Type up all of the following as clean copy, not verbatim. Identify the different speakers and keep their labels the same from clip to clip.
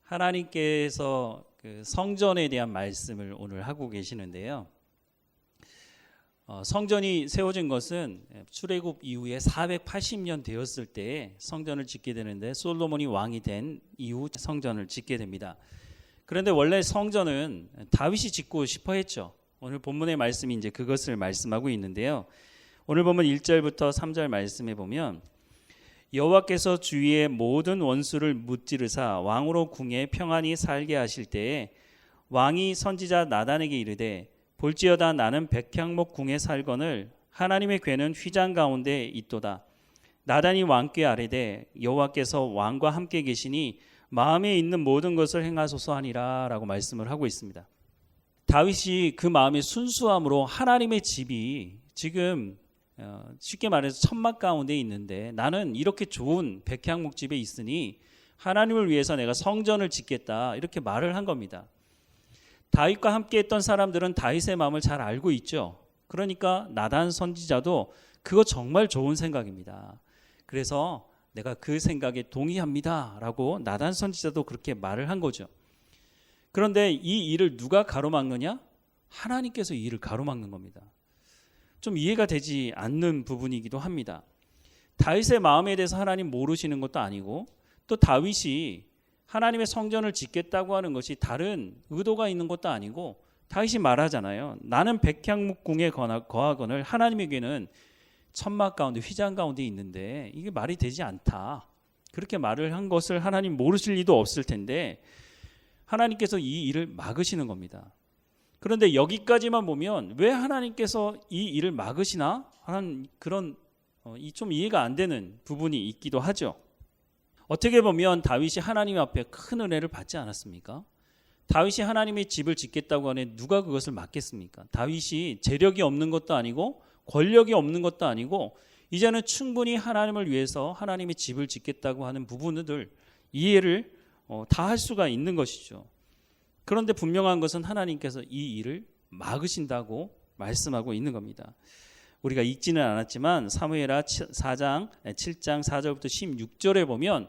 Speaker 1: 하나님께서 그 성전에 대한 말씀을 오늘 하고 계시는데요. 성전이 세워진 것은 출애굽 이후에 480년 되었을 때 성전을 짓게 되는데 솔로몬이 왕이 된 이후 성전을 짓게 됩니다. 그런데 원래 성전은 다윗이 짓고 싶어 했죠. 오늘 본문의 말씀이 이제 그것을 말씀하고 있는데요. 오늘 보면 1절부터 3절 말씀에 보면 여호와께서 주위의 모든 원수를 무찌르사 왕으로 궁에 평안히 살게 하실 때에 왕이 선지자 나단에게 이르되 볼지어다 나는 백향목 궁에 살거늘 하나님의 궤는 휘장 가운데 있도다. 나단이 왕께 아뢰되 여호와께서 왕과 함께 계시니 마음에 있는 모든 것을 행하소서 하니라 라고 말씀을 하고 있습니다. 다윗이 그 마음의 순수함으로 하나님의 집이 지금 쉽게 말해서 천막 가운데 있는데 나는 이렇게 좋은 백향목 집에 있으니 하나님을 위해서 내가 성전을 짓겠다 이렇게 말을 한 겁니다. 다윗과 함께 했던 사람들은 다윗의 마음을 잘 알고 있죠. 그러니까 나단 선지자도 그거 정말 좋은 생각입니다. 그래서 내가 그 생각에 동의합니다 라고 나단 선지자도 그렇게 말을 한 거죠. 그런데 이 일을 누가 가로막느냐? 하나님께서 이 일을 가로막는 겁니다. 좀 이해가 되지 않는 부분이기도 합니다. 다윗의 마음에 대해서 하나님 모르시는 것도 아니고 또 다윗이 하나님의 성전을 짓겠다고 하는 것이 다른 의도가 있는 것도 아니고 다윗이 말하잖아요. 나는 백향목 궁에 거하거늘 하나님에게는 천막 가운데 휘장 가운데 있는데 이게 말이 되지 않다. 그렇게 말을 한 것을 하나님 모르실 리도 없을 텐데 하나님께서 이 일을 막으시는 겁니다. 그런데 여기까지만 보면 왜 하나님께서 이 일을 막으시나 하는 그런 좀 이해가 안 되는 부분이 있기도 하죠. 어떻게 보면 다윗이 하나님 앞에 큰 은혜를 받지 않았습니까? 다윗이 하나님의 집을 짓겠다고 하니 누가 그것을 막겠습니까? 다윗이 재력이 없는 것도 아니고 권력이 없는 것도 아니고 이제는 충분히 하나님을 위해서 하나님의 집을 짓겠다고 하는 부분들 이해를 다 할 수가 있는 것이죠. 그런데 분명한 것은 하나님께서 이 일을 막으신다고 말씀하고 있는 겁니다. 우리가 읽지는 않았지만 사무엘하 4장 7장 4절부터 16절에 보면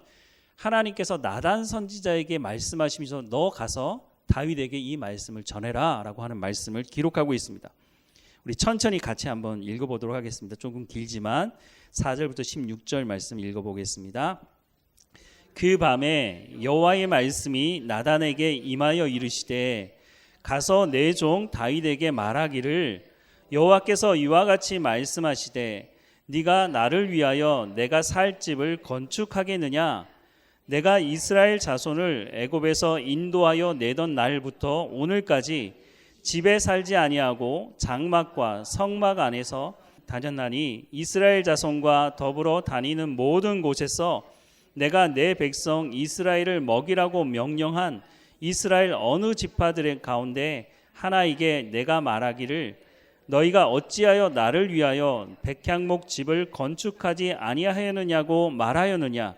Speaker 1: 하나님께서 나단 선지자에게 말씀하시면서 너 가서 다윗에게 이 말씀을 전해라 라고 하는 말씀을 기록하고 있습니다. 우리 천천히 같이 한번 읽어보도록 하겠습니다. 조금 길지만 4절부터 16절 말씀 읽어보겠습니다. 그 밤에 여호와의 말씀이 나단에게 임하여 이르시되 가서 내 종 다윗에게 말하기를 여호와께서 이와 같이 말씀하시되 네가 나를 위하여 내가 살 집을 건축하겠느냐? 내가 이스라엘 자손을 애굽에서 인도하여 내던 날부터 오늘까지 집에 살지 아니하고 장막과 성막 안에서 다녔나니 이스라엘 자손과 더불어 다니는 모든 곳에서 내가 내 백성 이스라엘을 먹이라고 명령한 이스라엘 어느 지파들의 가운데 하나에게 내가 말하기를 너희가 어찌하여 나를 위하여 백향목 집을 건축하지 아니하였느냐고 말하였느냐.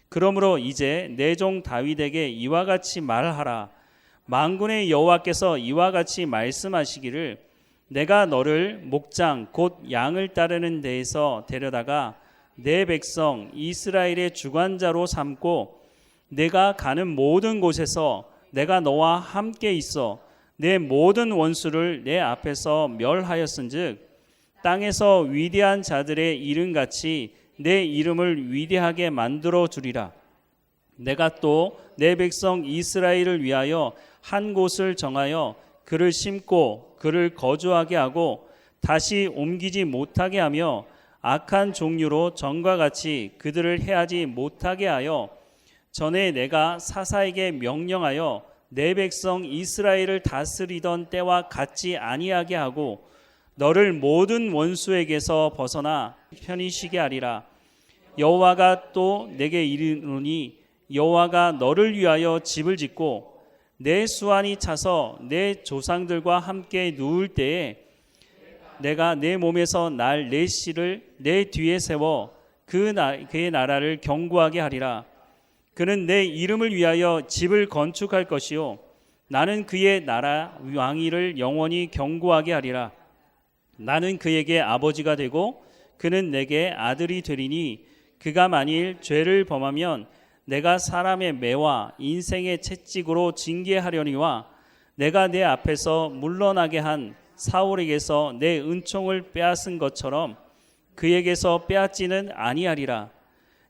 Speaker 1: 그러므로 이제 내 종 다윗에게 이와 같이 말하라. 만군의 여호와께서 이와 같이 말씀하시기를 내가 너를 목장 곧 양을 따르는 데에서 데려다가 내 백성 이스라엘의 주관자로 삼고 내가 가는 모든 곳에서 내가 너와 함께 있어 내 모든 원수를 내 앞에서 멸하였은즉 땅에서 위대한 자들의 이름같이 내 이름을 위대하게 만들어 주리라. 내가 또 내 백성 이스라엘을 위하여 한 곳을 정하여 그를 심고 그를 거주하게 하고 다시 옮기지 못하게 하며 악한 종류로 전과 같이 그들을 해하지 못하게 하여 전에 내가 사사에게 명령하여 내 백성 이스라엘을 다스리던 때와 같지 아니하게 하고 너를 모든 원수에게서 벗어나 편히 쉬게 하리라. 여호와가 또 내게 이르노니 여호와가 너를 위하여 집을 짓고 내 수완이 차서 내 조상들과 함께 누울 때에 내가 내 몸에서 날 내 씨를 내 뒤에 세워 그의 나라를 견고하게 하리라. 그는 내 이름을 위하여 집을 건축할 것이요 나는 그의 나라 왕위를 영원히 견고하게 하리라. 나는 그에게 아버지가 되고 그는 내게 아들이 되리니 그가 만일 죄를 범하면 내가 사람의 매와 인생의 채찍으로 징계하려니와 내가 내 앞에서 물러나게 한 사울에게서 내 은총을 빼앗은 것처럼 그에게서 빼앗지는 아니하리라.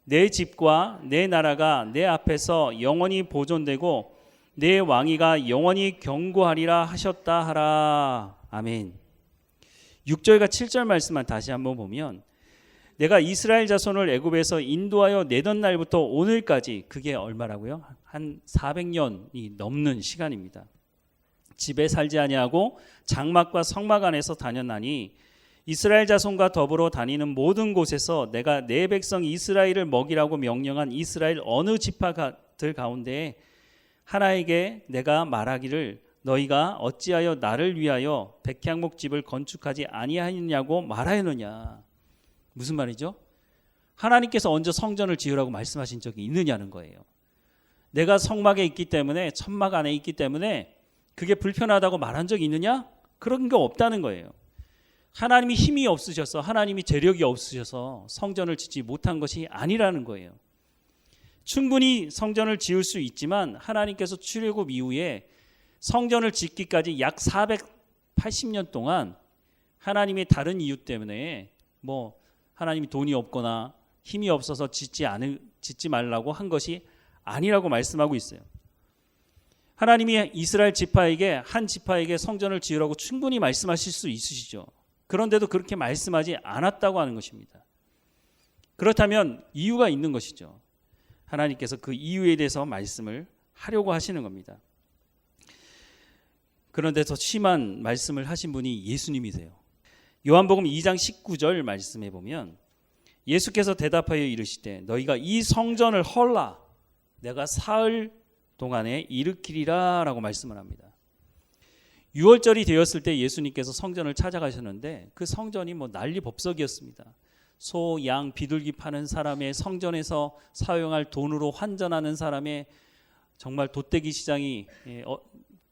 Speaker 1: 내 집과 내 나라가 내 앞에서 영원히 보존되고 내 왕위가 영원히 견고하리라 하셨다 하라. 아멘. 6절과 7절 말씀만 다시 한번 보면 내가 이스라엘 자손을 애굽에서 인도하여 내던 날부터 오늘까지, 그게 얼마라고요? 한 400년이 넘는 시간입니다. 집에 살지 아니하고 장막과 성막 안에서 다녔나니 이스라엘 자손과 더불어 다니는 모든 곳에서 내가 내 백성 이스라엘을 먹이라고 명령한 이스라엘 어느 지파들 가운데 하나에게 내가 말하기를 너희가 어찌하여 나를 위하여 백향목집을 건축하지 아니하였냐고 말하였느냐. 무슨 말이죠? 하나님께서 언제 성전을 지으라고 말씀하신 적이 있느냐는 거예요. 내가 성막에 있기 때문에, 천막 안에 있기 때문에 그게 불편하다고 말한 적이 있느냐? 그런 게 없다는 거예요. 하나님이 힘이 없으셔서, 하나님이 재력이 없으셔서 성전을 짓지 못한 것이 아니라는 거예요. 충분히 성전을 지을 수 있지만 하나님께서 출애굽 이후에 성전을 짓기까지 약 480년 동안 하나님의 다른 이유 때문에 하나님이 돈이 없거나 힘이 없어서 짓지 말라고 한 것이 아니라고 말씀하고 있어요. 하나님이 이스라엘 지파에게, 한 지파에게 성전을 지으라고 충분히 말씀하실 수 있으시죠. 그런데도 그렇게 말씀하지 않았다고 하는 것입니다. 그렇다면 이유가 있는 것이죠. 하나님께서 그 이유에 대해서 말씀을 하려고 하시는 겁니다. 그런데 더 심한 말씀을 하신 분이 예수님이세요. 요한복음 2장 19절 말씀해 보면 예수께서 대답하여 이르시되 너희가 이 성전을 헐라 내가 사흘 동안에 일으키리라 라고 말씀을 합니다. 6월절이 되었을 때 예수님께서 성전을 찾아가셨는데 그 성전이 난리법석이었습니다. 소, 양, 비둘기 파는 사람의, 성전에서 사용할 돈으로 환전하는 사람의 정말 돗대기 시장이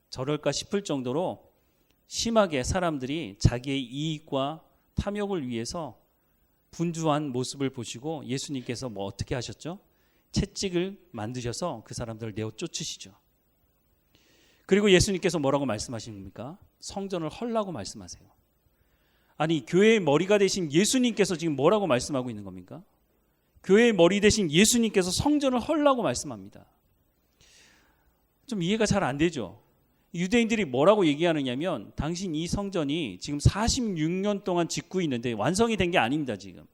Speaker 1: 저럴까 싶을 정도로 심하게 사람들이 자기의 이익과 탐욕을 위해서 분주한 모습을 보시고 예수님께서 어떻게 하셨죠? 채찍을 만드셔서 그 사람들을 내어 쫓으시죠. 그리고 예수님께서 뭐라고 말씀하십니까? 성전을 헐라고 말씀하세요. 아니, 교회의 머리가 되신 예수님께서 지금 뭐라고 말씀하고 있는 겁니까? 교회의 머리 되신 예수님께서 성전을 헐라고 말씀합니다. 좀 이해가 잘 안 되죠? 유대인들이 뭐라고 얘기하느냐면 당신 이 성전이 지금 46년 동안 짓고 있는데 완성이 된 게 아닙니다. 지금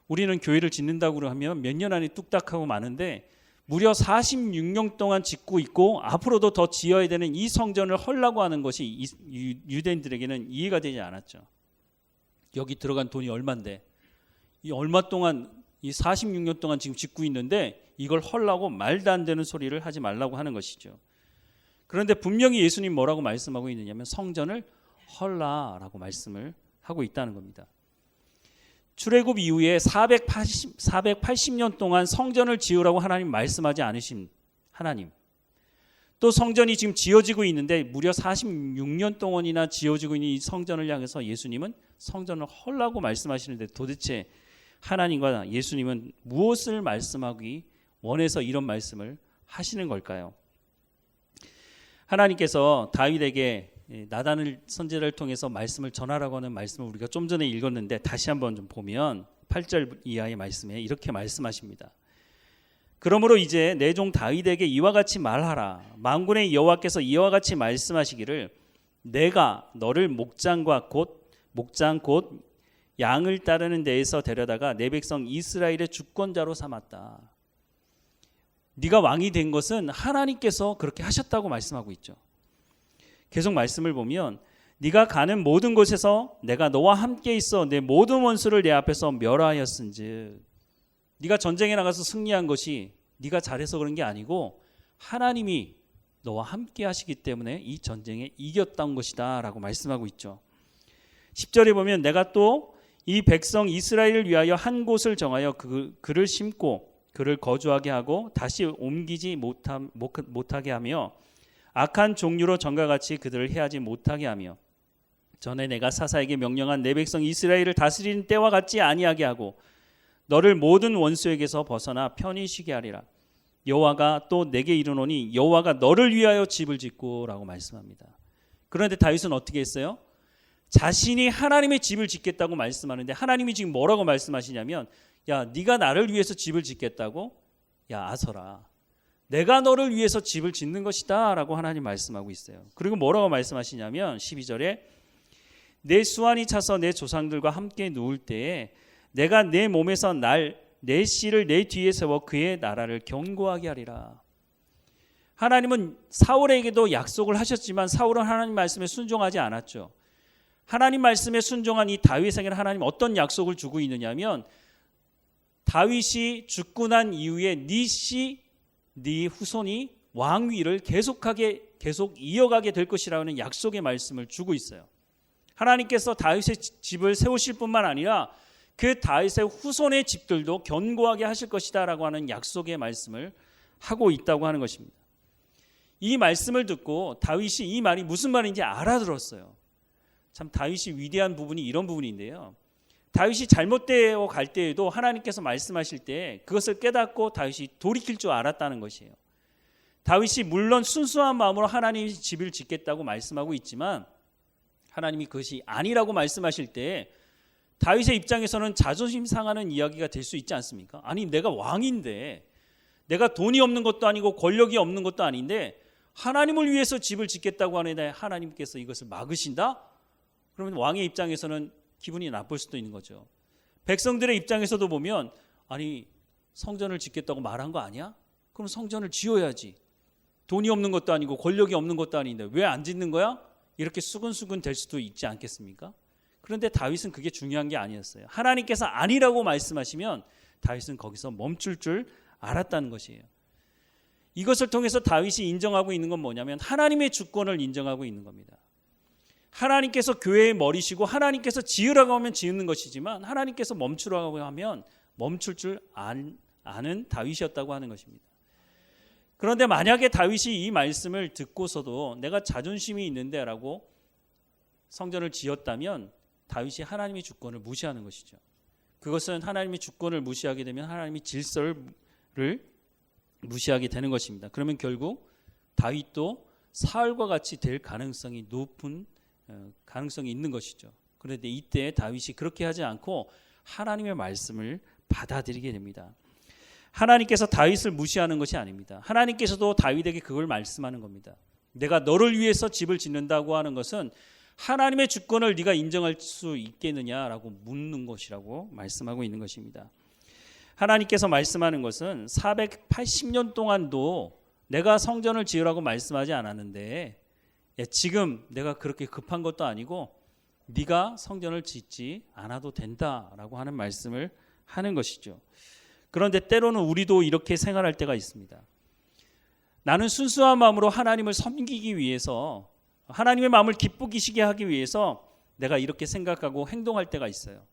Speaker 1: 우리는 교회를 짓는다고 하면 몇 년 안에 뚝딱하고 마는데 무려 46년 동안 짓고 있고 앞으로도 더 지어야 되는 이 성전을 헐라고 하는 것이 유대인들에게는 이해가 되지 않았죠. 여기 들어간 돈이 얼만데 이 얼마 동안 이 46년 동안 지금 짓고 있는데 이걸 헐라고 말도 안 되는 소리를 하지 말라고 하는 것이죠. 그런데 분명히 예수님 뭐라고 말씀하고 있느냐면 성전을 헐라라고 말씀을 하고 있다는 겁니다. 출애굽 이후에 480년 동안 성전을 지으라고 하나님 말씀하지 않으신 하나님, 또 성전이 지금 지어지고 있는데 무려 46년 동안이나 지어지고 있는 이 성전을 향해서 예수님은 성전을 헐라고 말씀하시는데 도대체 하나님과 예수님은 무엇을 말씀하기 원해서 이런 말씀을 하시는 걸까요? 하나님께서 다윗에게 나단을 선지자를 통해서 말씀을 전하라고 하는 말씀을 우리가 좀 전에 읽었는데 다시 한번 좀 보면 8절 이하의 말씀에 이렇게 말씀하십니다. 그러므로 이제 내 종 다윗에게 이와 같이 말하라. 만군의 여호와께서 이와 같이 말씀하시기를 내가 너를 목장 곧 양을 따르는 데에서 데려다가 내 백성 이스라엘의 주권자로 삼았다. 네가 왕이 된 것은 하나님께서 그렇게 하셨다고 말씀하고 있죠. 계속 말씀을 보면 네가 가는 모든 곳에서 내가 너와 함께 있어 내 모든 원수를 내 앞에서 멸하였은즉, 네가 전쟁에 나가서 승리한 것이 네가 잘해서 그런 게 아니고 하나님이 너와 함께 하시기 때문에 이 전쟁에 이겼던 것이다 라고 말씀하고 있죠. 10절에 보면 내가 또 이 백성 이스라엘을 위하여 한 곳을 정하여 그를 심고 그를 거주하게 하고 다시 옮기지 못하게 하며 악한 종류로 전과 같이 그들을 해하지 못하게 하며 전에 내가 사사에게 명령한 내 백성 이스라엘을 다스리는 때와 같지 아니하게 하고 너를 모든 원수에게서 벗어나 편히 쉬게 하리라. 여호와가 또 내게 이르노니 여호와가 너를 위하여 집을 짓고라고 말씀합니다. 그런데 다윗은 어떻게 했어요? 자신이 하나님의 집을 짓겠다고 말씀하는데 하나님이 지금 뭐라고 말씀하시냐면 야, 네가 나를 위해서 집을 짓겠다고? 야, 아서라. 내가 너를 위해서 집을 짓는 것이다 라고 하나님 말씀하고 있어요. 그리고 뭐라고 말씀하시냐면 12절에 내 수완이 차서 내 조상들과 함께 누울 때에 내가 내 몸에서 내 씨를 내 뒤에 세워 그의 나라를 견고하게 하리라. 하나님은 사울에게도 약속을 하셨지만 사울은 하나님 말씀에 순종하지 않았죠. 하나님 말씀에 순종한 이 다윗에게는 하나님 어떤 약속을 주고 있느냐면 다윗이 죽고 난 이후에 네 씨, 네 후손이 왕위를 계속 이어가게 될 것이라는 약속의 말씀을 주고 있어요. 하나님께서 다윗의 집을 세우실 뿐만 아니라 그 다윗의 후손의 집들도 견고하게 하실 것이다 라고 하는 약속의 말씀을 하고 있다고 하는 것입니다. 이 말씀을 듣고 다윗이 이 말이 무슨 말인지 알아들었어요. 참 다윗이 위대한 부분이 이런 부분인데요. 다윗이 잘못되어 갈 때에도 하나님께서 말씀하실 때 그것을 깨닫고 다윗이 돌이킬 줄 알았다는 것이에요. 다윗이 물론 순수한 마음으로 하나님의 집을 짓겠다고 말씀하고 있지만 하나님이 그것이 아니라고 말씀하실 때 다윗의 입장에서는 자존심 상하는 이야기가 될 수 있지 않습니까? 아니 내가 왕인데 내가 돈이 없는 것도 아니고 권력이 없는 것도 아닌데 하나님을 위해서 집을 짓겠다고 하는데 하나님께서 이것을 막으신다? 그러면 왕의 입장에서는 기분이 나쁠 수도 있는 거죠. 백성들의 입장에서도 보면 아니 성전을 짓겠다고 말한 거 아니야? 그럼 성전을 지어야지. 돈이 없는 것도 아니고 권력이 없는 것도 아닌데 왜 안 짓는 거야? 이렇게 수근수근 될 수도 있지 않겠습니까? 그런데 다윗은 그게 중요한 게 아니었어요. 하나님께서 아니라고 말씀하시면 다윗은 거기서 멈출 줄 알았다는 것이에요. 이것을 통해서 다윗이 인정하고 있는 건 뭐냐면 하나님의 주권을 인정하고 있는 겁니다. 하나님께서 교회의 머리시고 하나님께서 지으라고 하면 지으는 것이지만 하나님께서 멈추라고 하면 멈출 줄 아는 다윗이었다고 하는 것입니다. 그런데 만약에 다윗이 이 말씀을 듣고서도 내가 자존심이 있는데 라고 성전을 지었다면 다윗이 하나님의 주권을 무시하는 것이죠. 그것은 하나님의 주권을 무시하게 되면 하나님의 질서를 무시하게 되는 것입니다. 그러면 결국 다윗도 사울과 같이 될 가능성이 높은 가능성이 있는 것이죠. 그런데 이때 다윗이 그렇게 하지 않고 하나님의 말씀을 받아들이게 됩니다. 하나님께서 다윗을 무시하는 것이 아닙니다. 하나님께서도 다윗에게 그걸 말씀하는 겁니다. 내가 너를 위해서 집을 짓는다고 하는 것은 하나님의 주권을 네가 인정할 수 있겠느냐라고 묻는 것이라고 말씀하고 있는 것입니다. 하나님께서 말씀하는 것은 480년 동안도 내가 성전을 지으라고 말씀하지 않았는데 지금 내가 그렇게 급한 것도 아니고 네가 성전을 짓지 않아도 된다라고 하는 말씀을 하는 것이죠. 그런데 때로는 우리도 이렇게 생활할 때가 있습니다. 나는 순수한 마음으로 하나님을 섬기기 위해서 하나님의 마음을 기쁘시게 하기 위해서 내가 이렇게 생각하고 행동할 때가 있어요.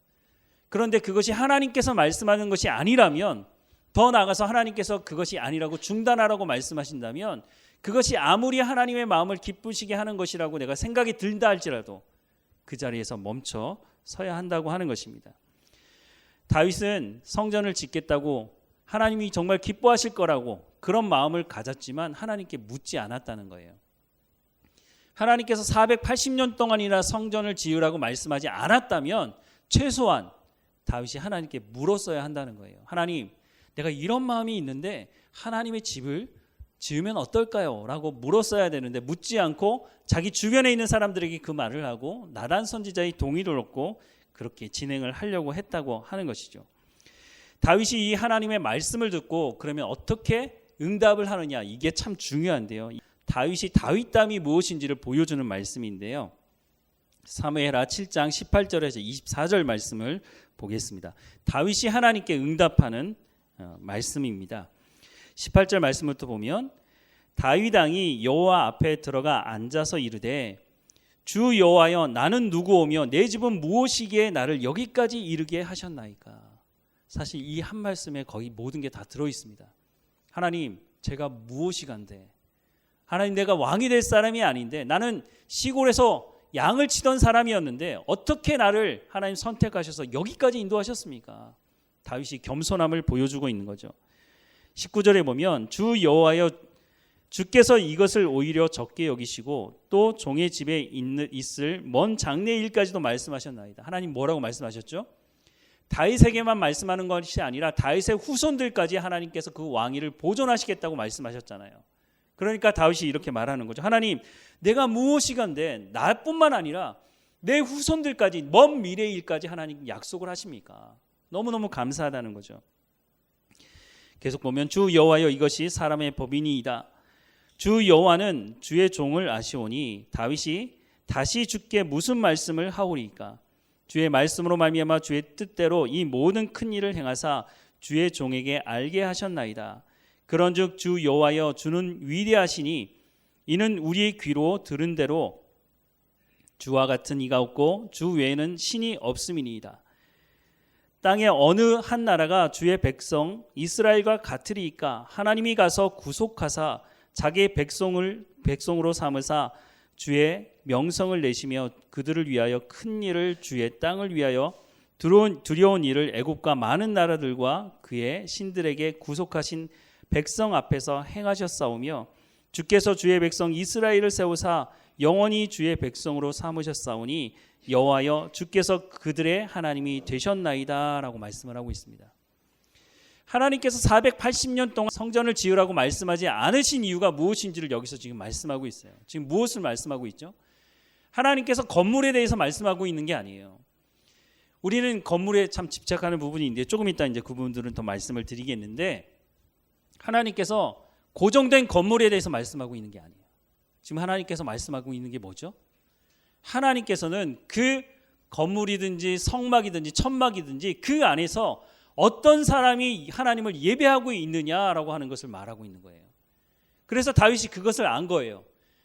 Speaker 1: 그런데 그것이 하나님께서 말씀하는 것이 아니라면 더 나아가서 하나님께서 그것이 아니라고 중단하라고 말씀하신다면 그것이 아무리 하나님의 마음을 기쁘시게 하는 것이라고 내가 생각이 든다 할지라도 그 자리에서 멈춰 서야 한다고 하는 것입니다. 다윗은 성전을 짓겠다고 하나님이 정말 기뻐하실 거라고 그런 마음을 가졌지만 하나님께 묻지 않았다는 거예요. 하나님께서 480년 동안이나 성전을 지으라고 말씀하지 않았다면 최소한 다윗이 하나님께 물었어야 한다는 거예요. 하나님, 내가 이런 마음이 있는데 하나님의 집을 지으면 어떨까요? 라고 물었어야 되는데 묻지 않고 자기 주변에 있는 사람들에게 그 말을 하고 나단 선지자의 동의를 얻고 그렇게 진행을 하려고 했다고 하는 것이죠. 다윗이 이 하나님의 말씀을 듣고 그러면 어떻게 응답을 하느냐, 이게 참 중요한데요. 다윗이 다윗담이 무엇인지를 보여주는 말씀인데요. 사무엘하 7장 18절에서 24절 말씀을 보겠습니다. 다윗이 하나님께 응답하는 말씀입니다. 18절 말씀부터 보면 다윗 왕이 여호와 앞에 들어가 앉아서 이르되 주 여호와여, 나는 누구오며 내 집은 무엇이기에 나를 여기까지 이르게 하셨나이까. 사실 이 한 말씀에 거의 모든 게 다 들어 있습니다. 하나님, 제가 무엇이간데, 하나님, 내가 왕이 될 사람이 아닌데, 나는 시골에서 양을 치던 사람이었는데 어떻게 나를 하나님 선택하셔서 여기까지 인도하셨습니까? 다윗이 겸손함을 보여주고 있는 거죠. 19절에 보면 주 여호와여 주께서 이것을 오히려 적게 여기시고 또 종의 집에 있을 먼 장래 일까지도 말씀하셨나이다. 하나님 뭐라고 말씀하셨죠? 다윗에게만 말씀하는 것이 아니라 다윗의 후손들까지 하나님께서 그 왕위를 보존하시겠다고 말씀하셨잖아요. 그러니까 다윗이 이렇게 말하는 거죠. 하나님, 내가 무엇이간데 나뿐만 아니라 내 후손들까지 먼 미래의 일까지 하나님 약속을 하십니까? 너무너무 감사하다는 거죠. 계속 보면 주 여호와여 이것이 사람의 법이니이다. 주 여호와는 주의 종을 아시오니 다윗이 다시 주께 무슨 말씀을 하오리까? 주의 말씀으로 말미암아 주의 뜻대로 이 모든 큰 일을 행하사 주의 종에게 알게 하셨나이다. 그런즉 주 여호와여 주는 위대하시니 이는 우리의 귀로 들은 대로 주와 같은 이가 없고 주 외에는 신이 없음이니이다. 땅의 어느 한 나라가 주의 백성 이스라엘과 같으리이까? 하나님이 가서 구속하사 자기의 백성으로 삼으사 주의 명성을 내시며 그들을 위하여 큰 일을 주의 땅을 위하여 두려운 일을 애국과 많은 나라들과 그의 신들에게 구속하신 백성 앞에서 행하셨사오며 주께서 주의 백성 이스라엘을 세우사 영원히 주의 백성으로 삼으셨사오니 여호와여 주께서 그들의 하나님이 되셨나이다 라고 말씀을 하고 있습니다. 하나님께서 480년 동안 성전을 지으라고 말씀하지 않으신 이유가 무엇인지를 여기서 지금 말씀하고 있어요. 지금 무엇을 말씀하고 있죠? 하나님께서 건물에 대해서 말씀하고 있는 게 아니에요. 우리는 건물에 참 집착하는 부분이 있는데 조금 이따 이제 그 부분들은 더 말씀을 드리겠는데 하나님께서 고정된 건물에 대해서 말씀하고 있는 게 아니에요. 지금 하나님께서 말씀하고 있는 게 뭐죠? 하나님께서는 그 건물이든지 성막이든지 천막이든지 그 안에서 어떤 사람이 하나님을 예배하고 있느냐라고 하는 것을 말하고 있는 거예요. 그래서 다윗이 그것을 안 거예요.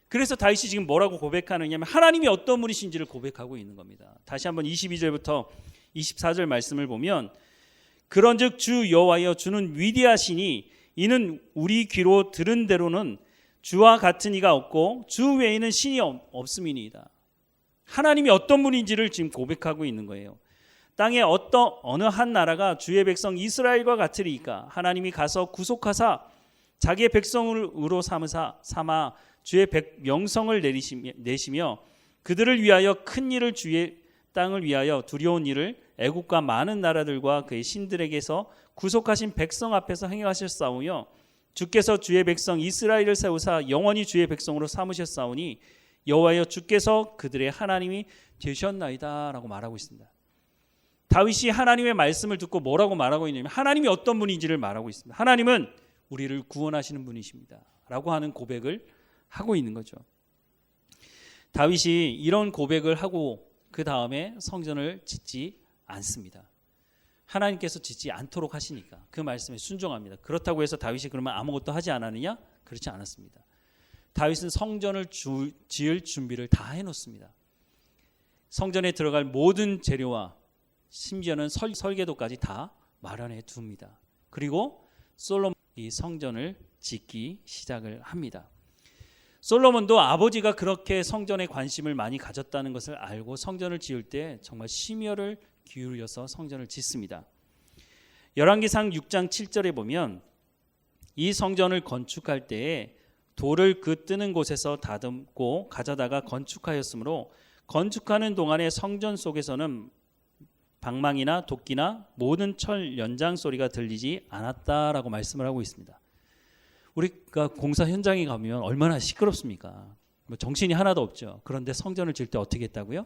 Speaker 1: 그래서 다윗이 지금 뭐라고 고백하느냐면 하나님이 어떤 분이신지를 고백하고 있는 겁니다. 다시 한번 22절부터 24절 말씀을 보면 그런즉 주 여호와여 주는 위대하시니 이는 우리 귀로 들은 대로는 주와 같은 이가 없고 주 외에는 신이 없음이니이다. 하나님이 어떤 분인지를 지금 고백하고 있는 거예요. 땅에 어느 한 나라가 주의 백성 이스라엘과 같으리이까? 하나님이 가서 구속하사 자기의 백성으로 삼아 주의 명성을 내시며 그들을 위하여 큰 일을 주의 땅을 위하여 두려운 일을 애국과 많은 나라들과 그의 신들에게서 구속하신 백성 앞에서 행하셨사오며 주께서 주의 백성 이스라엘을 세우사 영원히 주의 백성으로 삼으셨사오니 여호와여 주께서 그들의 하나님이 되셨나이다 라고 말하고 있습니다. 다윗이 하나님의 말씀을 듣고 뭐라고 말하고 있냐면 하나님이 어떤 분인지를 말하고 있습니다. 하나님은 우리를 구원하시는 분이십니다 라고 하는 고백을 하고 있는 거죠. 다윗이 이런 고백을 하고 그 다음에 성전을 짓지 않습니다. 하나님께서 짓지 않도록 하시니까 그 말씀에 순종합니다. 그렇다고 해서 다윗이 그러면 아무것도 하지 않았느냐? 그렇지 않았습니다. 다윗은 성전을 지을 준비를 다 해놓습니다. 성전에 들어갈 모든 재료와 심지어는 설계도까지 다 마련해 둡니다. 그리고 솔로몬이 이 성전을 짓기 시작을 합니다. 솔로몬도 아버지가 그렇게 성전에 관심을 많이 가졌다는 것을 알고 성전을 지을 때 정말 심혈을 기울여서 성전을 짓습니다. 열왕기상 6장 7절에 보면 이 성전을 건축할 때에 돌을 그 뜨는 곳에서 다듬고 가져다가 건축하였으므로 건축하는 동안에 성전 속에서는 방망이나 도끼나 모든 철 연장 소리가 들리지 않았다라고 말씀을 하고 있습니다. 우리가 공사 현장에 가면 얼마나 시끄럽습니까? 정신이 하나도 없죠. 그런데 성전을 지을 때 어떻게 했다고요?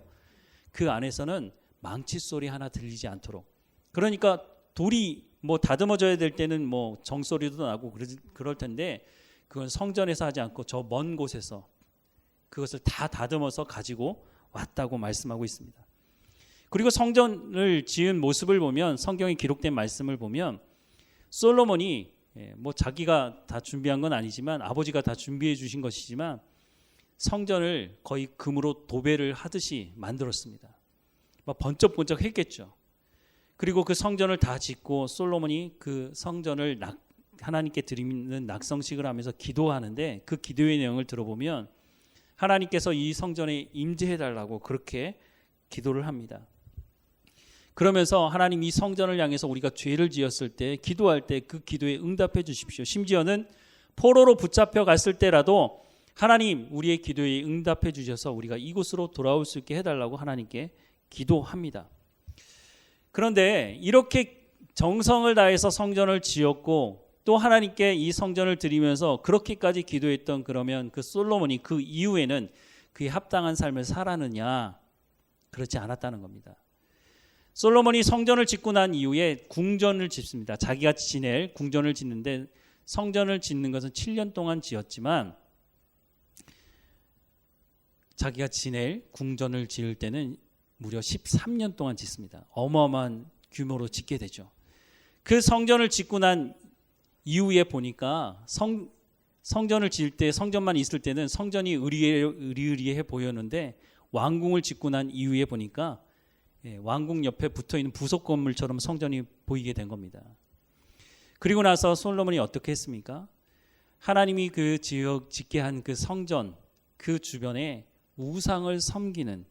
Speaker 1: 그 안에서는 망치 소리 하나 들리지 않도록. 그러니까 돌이 뭐 다듬어져야 될 때는 뭐 정소리도 나고 그럴 텐데 그건 성전에서 하지 않고 저 먼 곳에서 그것을 다 다듬어서 가지고 왔다고 말씀하고 있습니다. 그리고 성전을 지은 모습을 보면 성경에 기록된 말씀을 보면 솔로몬이 뭐 자기가 다 준비한 건 아니지만 아버지가 다 준비해 주신 것이지만 성전을 거의 금으로 도배를 하듯이 만들었습니다. 막 번쩍번쩍 했겠죠. 그리고 그 성전을 다 짓고 솔로몬이 그 성전을 하나님께 드리는 낙성식을 하면서 기도하는데 그 기도의 내용을 들어보면 하나님께서 이 성전에 임재해 달라고 그렇게 기도를 합니다. 그러면서 하나님 이 성전을 향해서 우리가 죄를 지었을 때 기도할 때 그 기도에 응답해 주십시오. 심지어는 포로로 붙잡혀 갔을 때라도 하나님 우리의 기도에 응답해 주셔서 우리가 이곳으로 돌아올 수 있게 해달라고 하나님께 기도합니다. 그런데 이렇게 정성을 다해서 성전을 지었고 또 하나님께 이 성전을 드리면서 그렇게까지 기도했던 그러면 그 솔로몬이 그 이후에는 그에 합당한 삶을 살았느냐? 그렇지 않았다는 겁니다. 솔로몬이 성전을 짓고 난 이후에 궁전을 짓습니다. 자기가 지낼 궁전을 짓는데 성전을 짓는 것은 7년 동안 지었지만 자기가 지낼 궁전을 지을 때는 무려 13년 동안 짓습니다. 어마어마한 규모로 짓게 되죠. 그 성전을 짓고 난 이후에 보니까 성전을 지을 때 성전만 있을 때는 성전이 으리으리해 보였는데 왕궁을 짓고 난 이후에 보니까 왕궁 옆에 붙어있는 부속 건물처럼 성전이 보이게 된 겁니다. 그리고 나서 솔로몬이 어떻게 했습니까? 하나님이 그 지역 짓게 한 그 성전 그 주변에 우상을 섬기는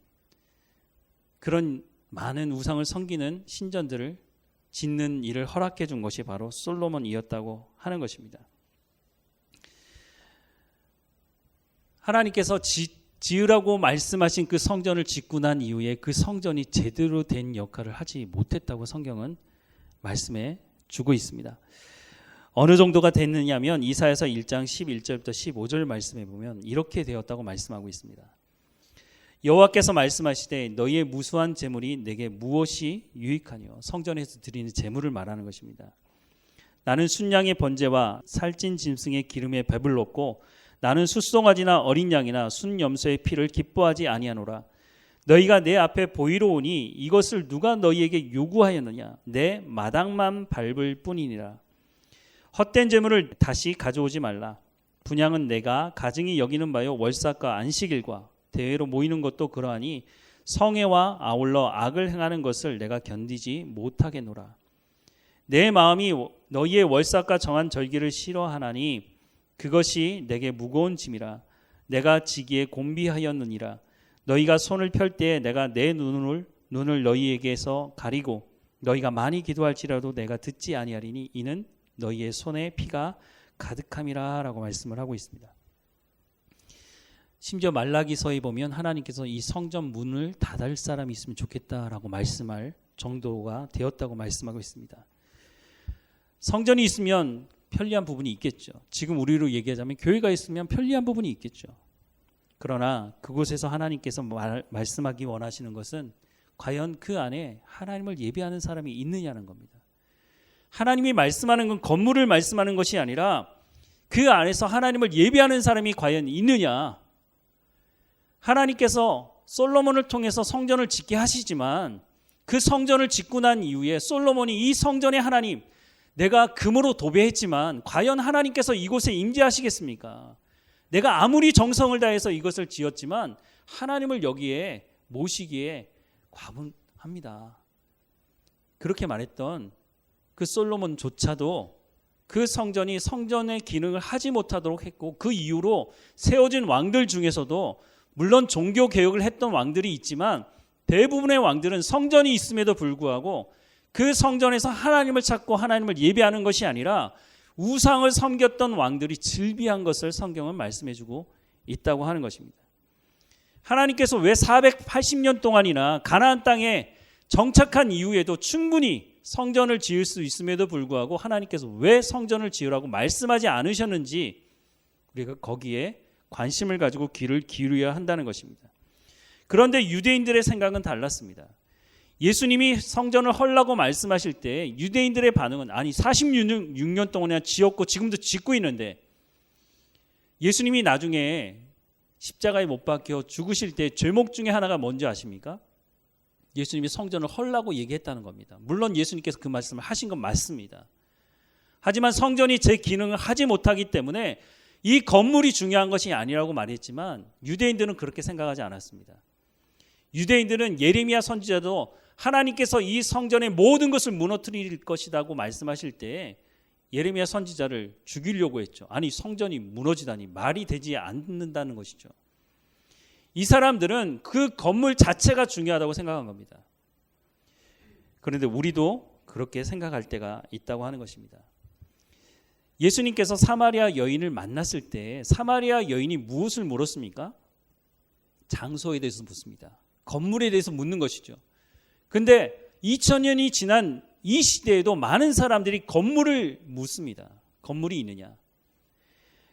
Speaker 1: 그런 많은 우상을 섬기는 신전들을 짓는 일을 허락해 준 것이 바로 솔로몬이었다고 하는 것입니다. 하나님께서 지으라고 말씀하신 그 성전을 짓고 난 이후에 그 성전이 제대로 된 역할을 하지 못했다고 성경은 말씀해 주고 있습니다. 어느 정도가 됐느냐면 이사야서 1장 11절부터 15절 말씀해 보면 이렇게 되었다고 말씀하고 있습니다. 여호와께서 말씀하시되 너희의 무수한 제물이 내게 무엇이 유익하뇨. 성전에서 드리는 제물을 말하는 것입니다. 나는 순양의 번제와 살찐 짐승의 기름에 배불렀고 나는 숫송아지나 어린 양이나 순염소의 피를 기뻐하지 아니하노라. 너희가 내 앞에 보이러 오니 이것을 누가 너희에게 요구하였느냐. 내 마당만 밟을 뿐이니라. 헛된 제물을 다시 가져오지 말라. 분향은 내가 가증히 여기는 바요 월삭과 안식일과 대회로 모이는 것도 그러하니 성회와 아울러 악을 행하는 것을 내가 견디지 못하겠노라. 내 마음이 너희의 월삭과 정한 절기를 싫어하나니 그것이 내게 무거운 짐이라. 내가 지기에 곤비하였느니라. 너희가 손을 펼 때에 내가 내 눈을 너희에게서 가리고 너희가 많이 기도할지라도 내가 듣지 아니하리니 이는 너희의 손에 피가 가득함이라 라고 말씀을 하고 있습니다. 심지어 말라기서에 보면 하나님께서 이 성전 문을 닫을 사람이 있으면 좋겠다라고 말씀할 정도가 되었다고 말씀하고 있습니다. 성전이 있으면 편리한 부분이 있겠죠. 지금 우리로 얘기하자면 교회가 있으면 편리한 부분이 있겠죠. 그러나 그곳에서 하나님께서 말씀하기 원하시는 것은 과연 그 안에 하나님을 예배하는 사람이 있느냐는 겁니다. 하나님이 말씀하는 건 건물을 말씀하는 것이 아니라 그 안에서 하나님을 예배하는 사람이 과연 있느냐. 하나님께서 솔로몬을 통해서 성전을 짓게 하시지만 그 성전을 짓고 난 이후에 솔로몬이 이 성전의 하나님 내가 금으로 도배했지만 과연 하나님께서 이곳에 임재하시겠습니까? 내가 아무리 정성을 다해서 이것을 지었지만 하나님을 여기에 모시기에 과분합니다. 그렇게 말했던 그 솔로몬조차도 그 성전이 성전의 기능을 하지 못하도록 했고 그 이후로 세워진 왕들 중에서도 물론 종교 개혁을 했던 왕들이 있지만 대부분의 왕들은 성전이 있음에도 불구하고 그 성전에서 하나님을 찾고 하나님을 예배하는 것이 아니라 우상을 섬겼던 왕들이 즐비한 것을 성경은 말씀해주고 있다고 하는 것입니다. 하나님께서 왜 480년 동안이나 가나안 땅에 정착한 이후에도 충분히 성전을 지을 수 있음에도 불구하고 하나님께서 왜 성전을 지으라고 말씀하지 않으셨는지 우리가 거기에 관심을 가지고 귀를 기울여야 한다는 것입니다. 그런데 유대인들의 생각은 달랐습니다. 예수님이 성전을 헐라고 말씀하실 때 유대인들의 반응은 아니 46년 동안이나 지었고 지금도 짓고 있는데 예수님이 나중에 십자가에 못 박혀 죽으실 때 죄목 중에 하나가 뭔지 아십니까? 예수님이 성전을 헐라고 얘기했다는 겁니다. 물론 예수님께서 그 말씀을 하신 건 맞습니다. 하지만 성전이 제 기능을 하지 못하기 때문에 이 건물이 중요한 것이 아니라고 말했지만 유대인들은 그렇게 생각하지 않았습니다. 유대인들은 예레미야 선지자도 하나님께서 이 성전의 모든 것을 무너뜨릴 것이라고 말씀하실 때 예레미야 선지자를 죽이려고 했죠. 아니 성전이 무너지다니 말이 되지 않는다는 것이죠. 이 사람들은 그 건물 자체가 중요하다고 생각한 겁니다. 그런데 우리도 그렇게 생각할 때가 있다고 하는 것입니다. 예수님께서 사마리아 여인을 만났을 때 사마리아 여인이 무엇을 물었습니까? 장소에 대해서 묻습니다. 건물에 대해서 묻는 것이죠. 근데 2000년이 지난 이 시대에도 많은 사람들이 건물을 묻습니다. 건물이 있느냐?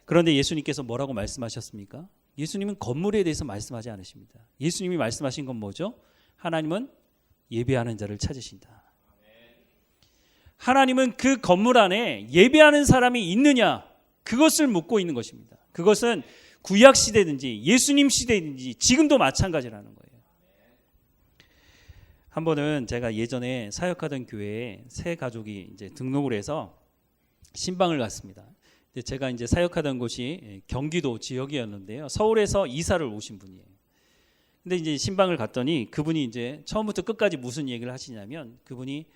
Speaker 1: 그런데 예수님께서 뭐라고 말씀하셨습니까? 예수님은 건물에 대해서 말씀하지 않으십니다. 예수님이 말씀하신 건 뭐죠? 하나님은 예배하는 자를 찾으신다. 하나님은 그 건물 안에 예배하는 사람이 있느냐? 그것을 묻고 있는 것입니다. 그것은 구약 시대든지 예수님 시대든지 지금도 마찬가지라는 거예요. 한 번은 제가 예전에 사역하던 교회에 새 가족이 이제 등록을 해서 신방을 갔습니다. 제가 이제 사역하던 곳이 경기도 지역이었는데요. 서울에서 이사를 오신 분이에요. 근데 이제 신방을 갔더니 그분이 이제 처음부터 끝까지 무슨 얘기를 하시냐면 그분이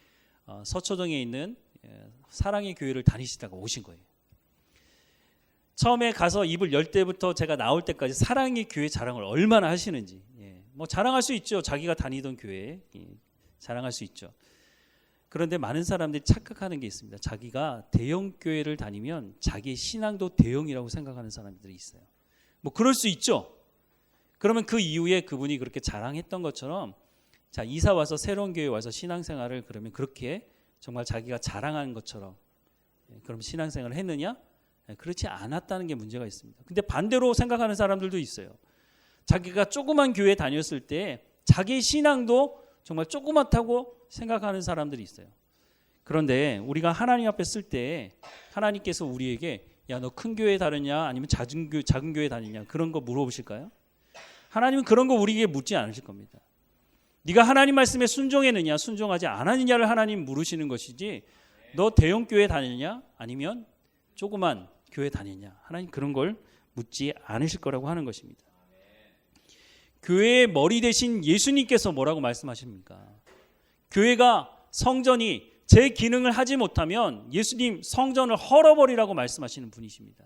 Speaker 1: 서초동에 있는 사랑의 교회를 다니시다가 오신 거예요. 처음에 가서 입을 열 때부터 제가 나올 때까지 사랑의 교회 자랑을 얼마나 하시는지, 뭐 자랑할 수 있죠. 자기가 다니던 교회 자랑할 수 있죠. 그런데 많은 사람들이 착각하는 게 있습니다. 자기가 대형 교회를 다니면 자기의 신앙도 대형이라고 생각하는 사람들이 있어요. 뭐 그럴 수 있죠. 그러면 그 이후에 그분이 그렇게 자랑했던 것처럼 자, 이사 와서 새로운 교회에 와서 신앙생활을 그러면 그렇게 정말 자기가 자랑한 것처럼 그럼 신앙생활을 했느냐? 그렇지 않았다는 게 문제가 있습니다. 근데 반대로 생각하는 사람들도 있어요. 자기가 조그만 교회에 다녔을 때 자기의 신앙도 정말 조그맣다고 생각하는 사람들이 있어요. 그런데 우리가 하나님 앞에 쓸 때 하나님께서 우리에게 야, 너 큰 교회에 다녔냐? 아니면 작은 교회에 다녔냐? 그런 거 물어보실까요? 하나님은 그런 거 우리에게 묻지 않으실 겁니다. 네가 하나님 말씀에 순종했느냐 순종하지 않았느냐를 하나님 물으시는 것이지 너 대형 교회 다녔냐 아니면 조그만 교회 다녔냐 하나님 그런 걸 묻지 않으실 거라고 하는 것입니다. 교회의 머리 대신 예수님께서 뭐라고 말씀하십니까? 교회가 성전이 제 기능을 하지 못하면 예수님 성전을 헐어버리라고 말씀하시는 분이십니다.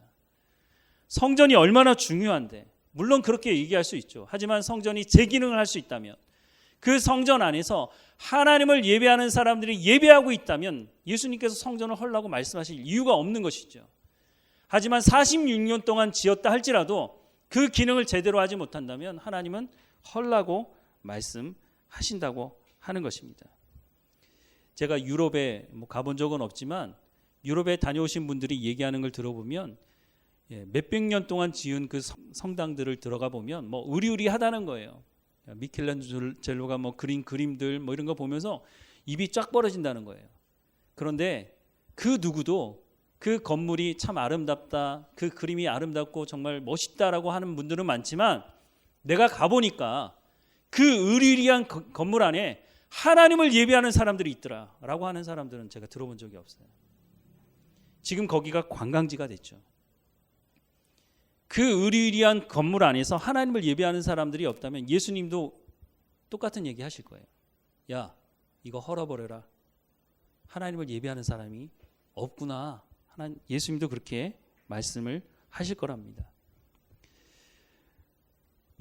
Speaker 1: 성전이 얼마나 중요한데 물론 그렇게 얘기할 수 있죠. 하지만 성전이 제 기능을 할 수 있다면 그 성전 안에서 하나님을 예배하는 사람들이 예배하고 있다면 예수님께서 성전을 헐라고 말씀하실 이유가 없는 것이죠. 하지만 46년 동안 지었다 할지라도 그 기능을 제대로 하지 못한다면 하나님은 헐라고 말씀하신다고 하는 것입니다. 제가 유럽에 가본 적은 없지만 유럽에 다녀오신 분들이 얘기하는 걸 들어보면 몇백 년 동안 지은 그 성당들을 들어가 보면 뭐 의리의리하다는 거예요. 미켈란젤로가 뭐 그린 그림들 뭐 이런 거 보면서 입이 쫙 벌어진다는 거예요. 그런데 그 누구도 그 건물이 참 아름답다, 그 그림이 아름답고 정말 멋있다라고 하는 분들은 많지만 내가 가보니까 그 의리의리한 건물 안에 하나님을 예배하는 사람들이 있더라라고 하는 사람들은 제가 들어본 적이 없어요. 지금 거기가 관광지가 됐죠. 그 의리의리한 건물 안에서 하나님을 예배하는 사람들이 없다면 예수님도 똑같은 얘기 하실 거예요. 야, 이거 헐어버려라. 하나님을 예배하는 사람이 없구나. 예수님도 그렇게 말씀을 하실 거랍니다.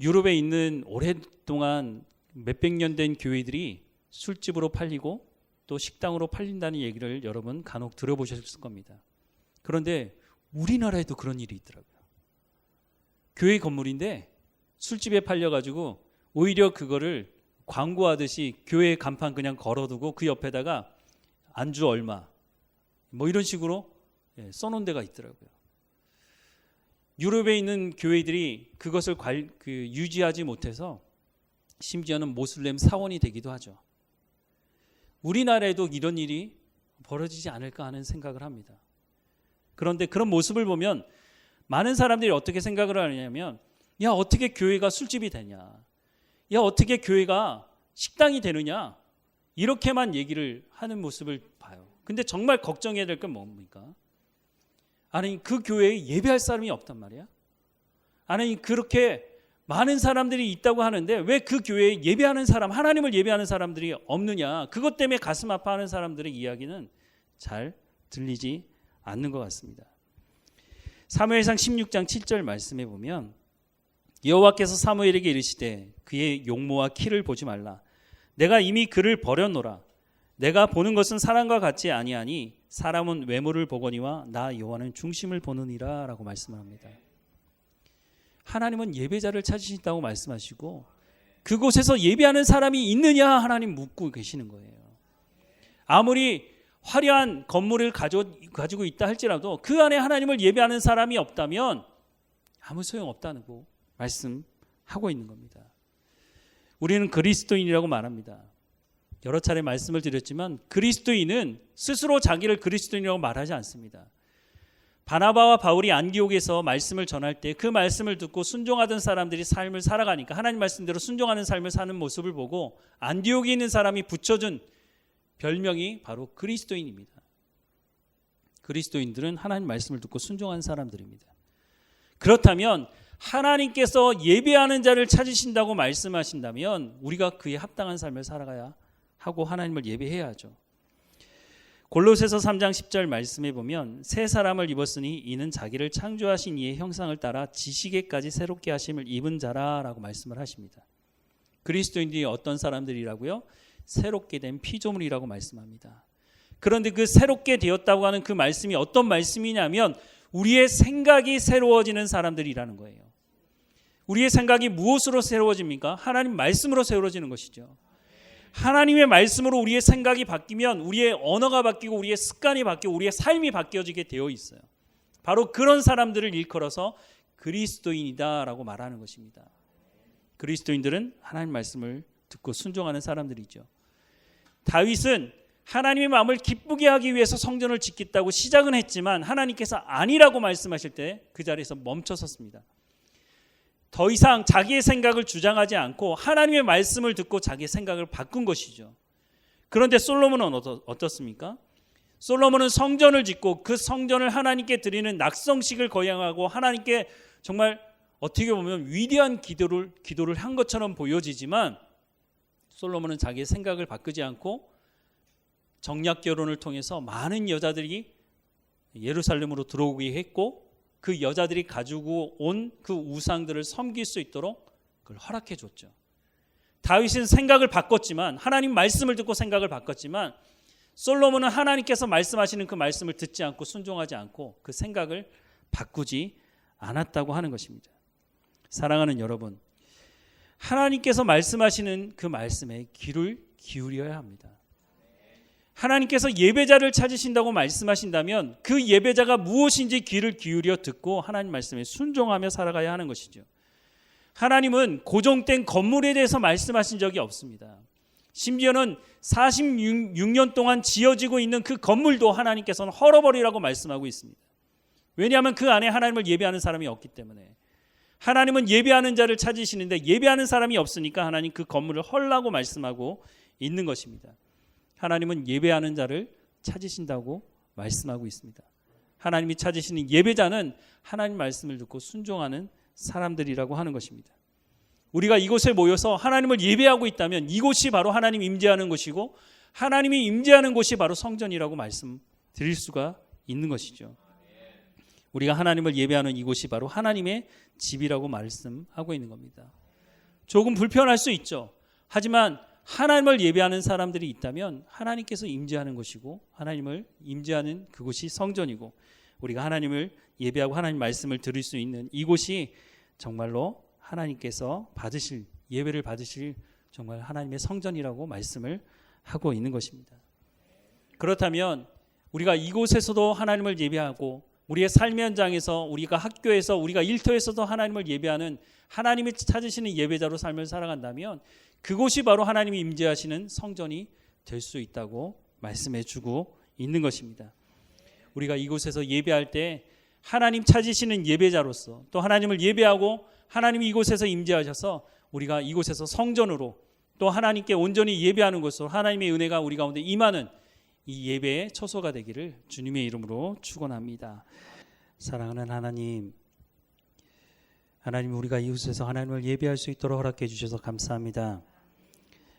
Speaker 1: 유럽에 있는 오랫동안 몇백 년 된 교회들이 술집으로 팔리고 또 식당으로 팔린다는 얘기를 여러분 간혹 들어보셨을 겁니다. 그런데 우리나라에도 그런 일이 있더라고요. 교회 건물인데 술집에 팔려가지고 오히려 그거를 광고하듯이 교회 간판 그냥 걸어두고 그 옆에다가 안주 얼마 뭐 이런 식으로 써놓은 데가 있더라고요. 유럽에 있는 교회들이 그것을 유지하지 못해서 심지어는 모슬렘 사원이 되기도 하죠. 우리나라에도 이런 일이 벌어지지 않을까 하는 생각을 합니다. 그런데 그런 모습을 보면 많은 사람들이 어떻게 생각을 하냐면 야 어떻게 교회가 술집이 되냐 야 어떻게 교회가 식당이 되느냐 이렇게만 얘기를 하는 모습을 봐요. 근데 정말 걱정해야 될 건 뭡니까? 아니 그 교회에 예배할 사람이 없단 말이야? 아니 그렇게 많은 사람들이 있다고 하는데 왜 그 교회에 예배하는 사람 하나님을 예배하는 사람들이 없느냐 그것 때문에 가슴 아파하는 사람들의 이야기는 잘 들리지 않는 것 같습니다. 사무엘상 16장 7절 말씀해 보면 여호와께서 사무엘에게 이르시되 그의 용모와 키를 보지 말라. 내가 이미 그를 버렸노라. 내가 보는 것은 사람과 같지 아니하니 사람은 외모를 보거니와 나 여호와는 중심을 보느니라 라고 말씀합니다. 하나님은 예배자를 찾으신다고 말씀하시고 그곳에서 예배하는 사람이 있느냐 하나님 묻고 계시는 거예요. 아무리 화려한 건물을 가지고 있다 할지라도 그 안에 하나님을 예배하는 사람이 없다면 아무 소용없다고 말씀하고 있는 겁니다. 우리는 그리스도인이라고 말합니다. 여러 차례 말씀을 드렸지만 그리스도인은 스스로 자기를 그리스도인이라고 말하지 않습니다. 바나바와 바울이 안디옥에서 말씀을 전할 때 그 말씀을 듣고 순종하던 사람들이 삶을 살아가니까 하나님 말씀대로 순종하는 삶을 사는 모습을 보고 안디옥에 있는 사람이 붙여준 별명이 바로 그리스도인입니다. 그리스도인들은 하나님 말씀을 듣고 순종한 사람들입니다. 그렇다면 하나님께서 예배하는 자를 찾으신다고 말씀하신다면 우리가 그에 합당한 삶을 살아가야 하고 하나님을 예배해야 하죠. 골로새서 3장 10절 말씀에 보면 새 사람을 입었으니 이는 자기를 창조하신 이의 형상을 따라 지식에까지 새롭게 하심을 입은 자라라고 말씀을 하십니다. 그리스도인들이 어떤 사람들이라고요? 새롭게 된 피조물이라고 말씀합니다. 그런데 그 새롭게 되었다고 하는 그 말씀이 어떤 말씀이냐면 우리의 생각이 새로워지는 사람들이라는 거예요. 우리의 생각이 무엇으로 새로워집니까? 하나님 말씀으로 새로워지는 것이죠. 하나님의 말씀으로 우리의 생각이 바뀌면 우리의 언어가 바뀌고 우리의 습관이 바뀌고 우리의 삶이 바뀌어지게 되어 있어요. 바로 그런 사람들을 일컬어서 그리스도인이다라고 말하는 것입니다. 그리스도인들은 하나님 말씀을 듣고 순종하는 사람들이죠. 다윗은 하나님의 마음을 기쁘게 하기 위해서 성전을 짓겠다고 시작은 했지만 하나님께서 아니라고 말씀하실 때 그 자리에서 멈춰섰습니다. 더 이상 자기의 생각을 주장하지 않고 하나님의 말씀을 듣고 자기의 생각을 바꾼 것이죠. 그런데 솔로몬은 어떻습니까? 솔로몬은 성전을 짓고 그 성전을 하나님께 드리는 낙성식을 거행하고 하나님께 정말 어떻게 보면 위대한 기도를 한 것처럼 보여지지만 솔로몬은 자기의 생각을 바꾸지 않고 정략 결혼을 통해서 많은 여자들이 예루살렘으로 들어오게 했고 그 여자들이 가지고 온 그 우상들을 섬길 수 있도록 그걸 허락해 줬죠. 다윗은 생각을 바꿨지만 하나님 말씀을 듣고 생각을 바꿨지만 솔로몬은 하나님께서 말씀하시는 그 말씀을 듣지 않고 순종하지 않고 그 생각을 바꾸지 않았다고 하는 것입니다. 사랑하는 여러분, 하나님께서 말씀하시는 그 말씀에 귀를 기울여야 합니다. 하나님께서 예배자를 찾으신다고 말씀하신다면 그 예배자가 무엇인지 귀를 기울여 듣고 하나님 말씀에 순종하며 살아가야 하는 것이죠. 하나님은 고정된 건물에 대해서 말씀하신 적이 없습니다. 심지어는 46년 동안 지어지고 있는 그 건물도 하나님께서는 헐어버리라고 말씀하고 있습니다. 왜냐하면 그 안에 하나님을 예배하는 사람이 없기 때문에. 하나님은 예배하는 자를 찾으시는데 예배하는 사람이 없으니까 하나님 그 건물을 헐라고 말씀하고 있는 것입니다. 하나님은 예배하는 자를 찾으신다고 말씀하고 있습니다. 하나님이 찾으시는 예배자는 하나님 말씀을 듣고 순종하는 사람들이라고 하는 것입니다. 우리가 이곳에 모여서 하나님을 예배하고 있다면 이곳이 바로 하나님 임재하는 곳이고 하나님이 임재하는 곳이 바로 성전이라고 말씀드릴 수가 있는 것이죠. 우리가 하나님을 예배하는 이곳이 바로 하나님의 집이라고 말씀하고 있는 겁니다. 조금 불편할 수 있죠. 하지만 하나님을 예배하는 사람들이 있다면 하나님께서 임재하는 것이고 하나님을 임재하는 그곳이 성전이고 우리가 하나님을 예배하고 하나님 말씀을 들을 수 있는 이곳이 정말로 하나님께서 받으실 예배를 받으실 정말 하나님의 성전이라고 말씀을 하고 있는 것입니다. 그렇다면 우리가 이곳에서도 하나님을 예배하고 우리의 삶의 현장에서 우리가 학교에서 우리가 일터에서도 하나님을 예배하는 하나님이 찾으시는 예배자로 삶을 살아간다면 그곳이 바로 하나님이 임재하시는 성전이 될 수 있다고 말씀해 주고 있는 것입니다. 우리가 이곳에서 예배할 때 하나님 찾으시는 예배자로서 또 하나님을 예배하고 하나님이 이곳에서 임재하셔서 우리가 이곳에서 성전으로 또 하나님께 온전히 예배하는 것으로 하나님의 은혜가 우리 가운데 임하는 이 예배의 처소가 되기를 주님의 이름으로 축원합니다. 사랑하는 하나님, 우리가 이곳에서 하나님을 예배할 수 있도록 허락해 주셔서 감사합니다.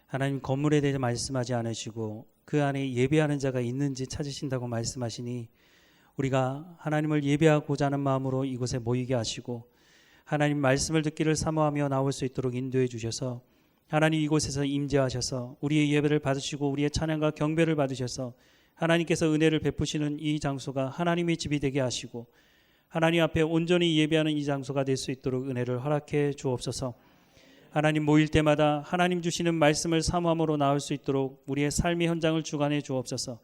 Speaker 1: 하나님 건물에 대해 말씀하지 않으시고 그 안에 예배하는 자가 있는지 찾으신다고 말씀하시니 우리가 하나님을 예배하고자 하는 마음으로 이곳에 모이게 하시고 하나님 말씀을 듣기를 사모하며 나올 수 있도록 인도해 주셔서 하나님 이곳에서 임재하셔서 우리의 예배를 받으시고 우리의 찬양과 경배를 받으셔서 하나님께서 은혜를 베푸시는 이 장소가 하나님의 집이 되게 하시고 하나님 앞에 온전히 예배하는 이 장소가 될 수 있도록 은혜를 허락해 주옵소서. 하나님 모일 때마다 하나님 주시는 말씀을 사모함으로 나올 수 있도록 우리의 삶의 현장을 주관해 주옵소서.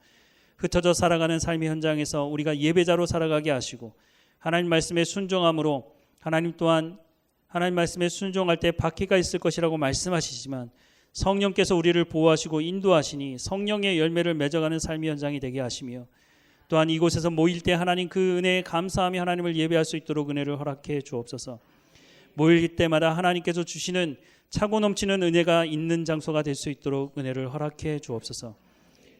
Speaker 1: 흩어져 살아가는 삶의 현장에서 우리가 예배자로 살아가게 하시고 하나님 말씀에 순종함으로 하나님 또한 하나님 말씀에 순종할 때 박해가 있을 것이라고 말씀하시지만 성령께서 우리를 보호하시고 인도하시니 성령의 열매를 맺어가는 삶의 현장이 되게 하시며 또한 이곳에서 모일 때 하나님 그 은혜에 감사하며 하나님을 예배할 수 있도록 은혜를 허락해 주옵소서. 모일 때마다 하나님께서 주시는 차고 넘치는 은혜가 있는 장소가 될 수 있도록 은혜를 허락해 주옵소서.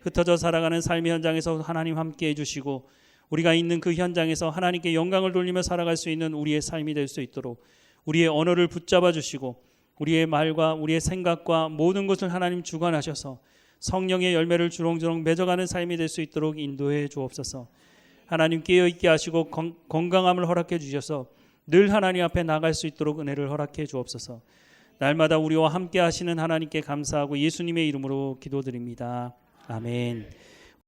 Speaker 1: 흩어져 살아가는 삶의 현장에서 하나님 함께 해주시고 우리가 있는 그 현장에서 하나님께 영광을 돌리며 살아갈 수 있는 우리의 삶이 될 수 있도록 우리의 언어를 붙잡아 주시고 우리의 말과 우리의 생각과 모든 것을 하나님 주관하셔서 성령의 열매를 주렁주렁 맺어가는 삶이 될 수 있도록 인도해 주옵소서. 하나님 깨어있게 하시고 건강함을 허락해 주셔서 늘 하나님 앞에 나갈 수 있도록 은혜를 허락해 주옵소서. 날마다 우리와 함께 하시는 하나님께 감사하고 예수님의 이름으로 기도드립니다. 아멘.